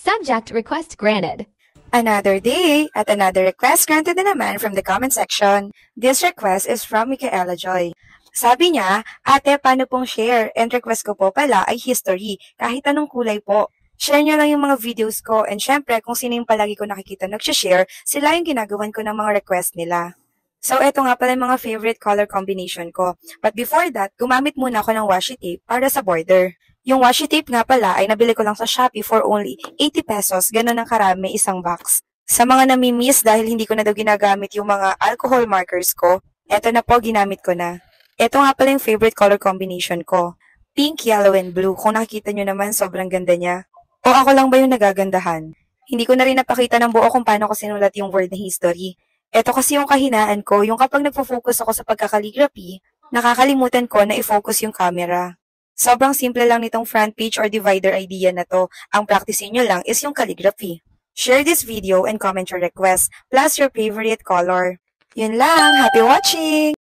Subject request granted. Another day at another request granted na naman from the comment section. This request is from Micaela Joy. Sabi niya, ate, paano pong share? And request ko po pala ay history, kahit anong kulay po. Share niyo lang yung mga videos ko and syempre kung sino yung palagi ko nakikita nagsha-share, sila yung ginagawan ko ng mga request nila. So eto nga pala yung mga favorite color combination ko. But before that, gumamit muna ako ng washi tape para sa border. Yung washi tape nga pala ay nabili ko lang sa Shopee for only 80 pesos, ganun ang karami isang box. Sa mga namimiss dahil hindi ko na daw ginagamit yung mga alcohol markers ko, eto na po ginamit ko na. Eto nga pala yung favorite color combination ko. Pink, yellow, and blue. Kung nakikita nyo naman, sobrang ganda niya. O ako lang ba yung nagagandahan? Hindi ko na rin napakita ng buo kung paano ko sinulat yung word na history. Eto kasi yung kahinaan ko, yung kapag nagpo-focus ako sa pagkakaligraphy, nakakalimutan ko na i-focus yung camera. Sobrang simple lang nitong front page or divider idea na to. Ang practicein nyo lang is yung calligraphy. Share this video and comment your request, plus your favorite color. Yun lang, happy watching!